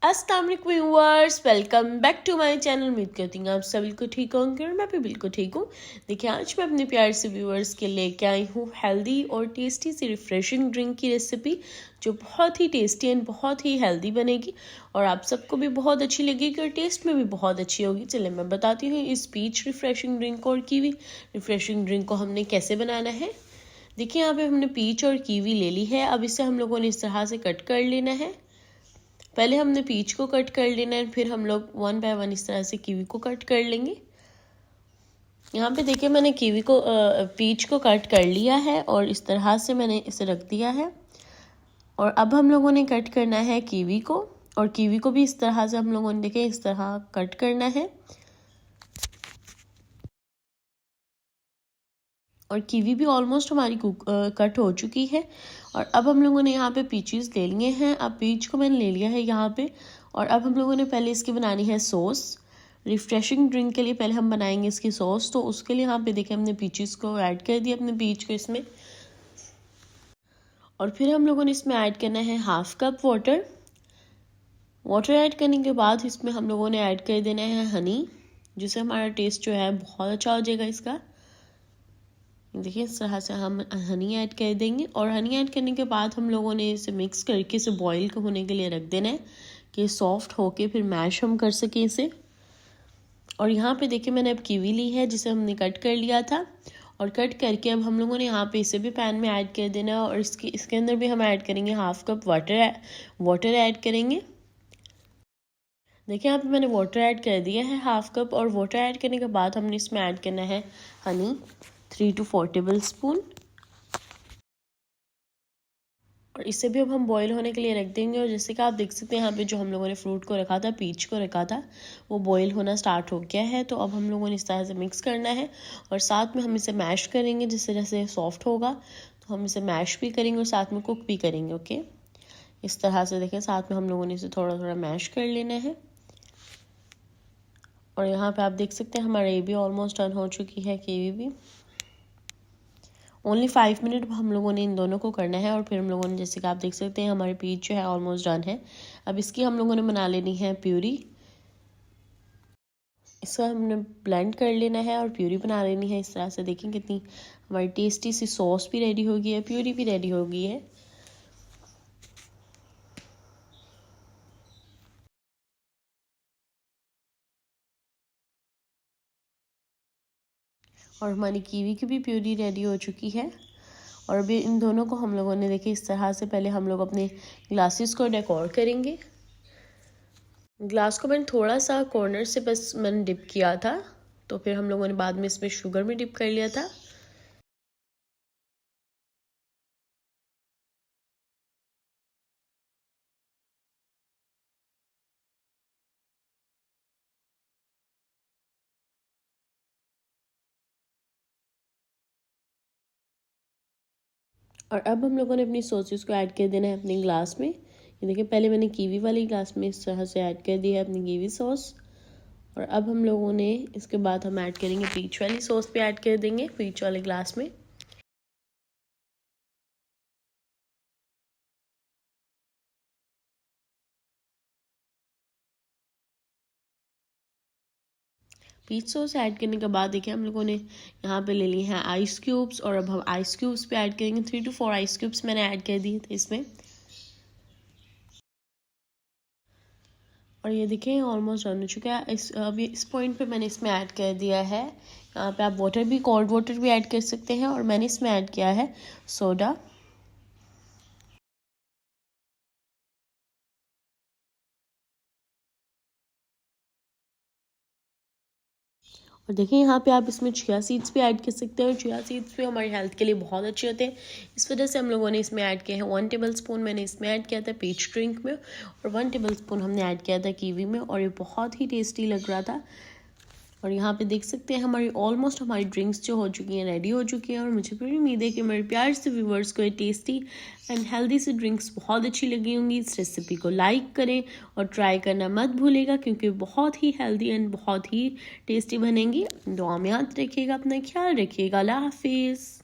अस्सलाम वालेकुम viewers, welcome back to my channel. उम्मीद करती हूँ आप सब बिल्कुल ठीक होंगे और मैं भी बिल्कुल ठीक हूँ। देखिए, आज मैं अपने प्यार से व्यूअर्स के लेके आई हूँ हेल्दी और टेस्टी सी रिफ्रेशिंग ड्रिंक की रेसिपी, जो बहुत ही टेस्टी एंड बहुत ही हेल्दी बनेगी और आप सबको भी बहुत अच्छी लगेगी और टेस्ट में भी बहुत अच्छी होगी। चलिए मैं बताती हूँ इस पीच रिफ्रेशिंग ड्रिंक और कीवी रिफ्रेशिंग ड्रिंक को हमने कैसे बनाना है। देखिए, यहाँ पे हमने पीच और कीवी ले ली है। अब इसे हम लोगों ने इस तरह से कट कर लेना है। पहले हमने पीच को कट कर लेना है, फिर हम लोग वन बाय वन इस तरह से कीवी को कट कर लेंगे। यहाँ पे देखिए, मैंने पीच को कट कर लिया है और इस तरह से मैंने इसे रख दिया है। और अब हम लोगों ने कट करना है कीवी को, और कीवी को भी इस तरह से हम लोगों ने देखिए इस तरह कट करना है। और कीवी भी ऑलमोस्ट हमारी कट हो चुकी है। और अब हम लोगों ने यहाँ पे पीचेस ले लिए हैं। अब पीच को मैंने ले लिया है यहाँ पे। और अब हम लोगों ने पहले इसकी बनानी है सॉस। रिफ्रेशिंग ड्रिंक के लिए पहले हम बनाएंगे इसकी सॉस, तो उसके लिए यहाँ पे देखिए हमने पीचेस को ऐड कर दिया, अपने पीच को इसमें। और फिर हम लोगों ने इसमें ऐड करना है 1/2 कप वाटर। वाटर ऐड करने के बाद इसमें हम लोगों ने ऐड कर देना है हनी, जिससे हमारा टेस्ट जो है बहुत अच्छा हो जाएगा इसका। देखिए, इस तरह से हम हनी ऐड कर देंगे। और हनी ऐड करने के बाद हम लोगों ने इसे मिक्स करके इसे बॉईल होने के लिए रख देना है कि सॉफ्ट होके फिर मैश हम कर सकें इसे। और यहाँ पे देखिए, मैंने अब कीवी ली है जिसे हमने कट कर लिया था। और कट करके अब हम लोगों ने यहाँ पे इसे भी पैन में ऐड कर देना है। और इसके अंदर भी हम ऐड करेंगे 1/2 कप वाटर ऐड करेंगे। देखिए, यहाँ पे मैंने वाटर ऐड कर दिया है 1/2 कप। और वाटर ऐड करने के बाद हमने इसमें ऐड करना है हनी 3 to 4 टेबल स्पून। और इसे भी अब हम बॉईल होने के लिए रख देंगे। और जैसे कि आप देख सकते हैं, यहाँ पे जो हम लोगों ने फ्रूट को रखा था, पीच को रखा था, वो बॉईल होना स्टार्ट हो गया है। तो अब हम लोगों ने इस तरह से मिक्स करना है और साथ में हम इसे मैश करेंगे। जैसे जैसे सॉफ्ट होगा तो हम इसे मैश भी करेंगे और साथ में कुक भी करेंगे। ओके, इस तरह से देखें, साथ में हम लोगों ने इसे थोड़ा थोड़ा मैश कर लेना है। और यहाँ पे आप देख सकते हैं हमारा ये भी ऑलमोस्ट डन हो चुकी है, कीवी भी। ओनली 5 मिनट हम लोगों ने इन दोनों को करना है। और फिर हम लोगों ने, जैसे कि आप देख सकते हैं, हमारी पीच जो है ऑलमोस्ट डन है। अब इसकी हम लोगों ने बना लेनी है प्यूरी। इसका हमने ब्लेंड कर लेना है और प्यूरी बना लेनी है। इस तरह से देखें कितनी हमारी टेस्टी सी सॉस भी रेडी हो गई है, प्यूरी भी रेडी हो गई है। और हमारी कीवी की भी प्यूरी रेडी हो चुकी है। और अभी इन दोनों को हम लोगों ने देखिए इस तरह से, पहले हम लोग अपने ग्लासेस को डेकोर करेंगे। ग्लास को मैंने थोड़ा सा कॉर्नर से बस मैंने डिप किया था, तो फिर हम लोगों ने बाद में इसमें शुगर में डिप कर लिया था। और अब हम लोगों ने अपनी सॉसेस को ऐड कर देना है अपने ग्लास में। ये देखिए, पहले मैंने कीवी वाली ग्लास में इस तरह से ऐड कर दिया है अपनी कीवी सॉस। और अब हम लोगों ने इसके बाद हम ऐड करेंगे पीच वाली सॉस पे ऐड कर देंगे पीच वाले ग्लास में। पीच सॉस ऐड करने के बाद देखिए, हम लोगों ने यहाँ पे ले लिए हैं आइस क्यूब्स। और अब हम आइस क्यूब्स पे ऐड करेंगे 3 to 4 आइस क्यूब्स मैंने ऐड कर दिए थे इसमें। और ये देखिए ऑलमोस्ट डन हो चुका है। अभी इस पॉइंट पे मैंने इसमें ऐड कर दिया है, यहाँ पे आप कोल्ड वाटर भी ऐड कर सकते हैं। और मैंने इसमें ऐड किया है सोडा। और देखिए, यहाँ पे आप इसमें चिया सीड्स भी ऐड कर सकते हैं। और चिया सीड्स भी हमारी हेल्थ के लिए बहुत अच्छे होते हैं। इस वजह से हम लोगों ने इसमें ऐड किया है 1 टेबल स्पून मैंने इसमें ऐड किया था पीच ड्रिंक में, और 1 टेबल स्पून हमने ऐड किया था कीवी में। और ये बहुत ही टेस्टी लग रहा था। और यहाँ पे देख सकते हैं हमारी ड्रिंक्स जो हो चुकी हैं, रेडी हो चुकी हैं। और मुझे पूरी उम्मीद है कि मेरे प्यार से व्यूवर्स को ये टेस्टी एंड हेल्दी सी ड्रिंक्स बहुत अच्छी लगी होंगी। इस रेसिपी को लाइक करें और ट्राई करना मत भूलेगा, क्योंकि बहुत ही हेल्दी एंड बहुत ही टेस्टी बनेंगी। दुआ में याद रखिएगा, अपना ख्याल रखिएगा। अल्लाह हाफिज़।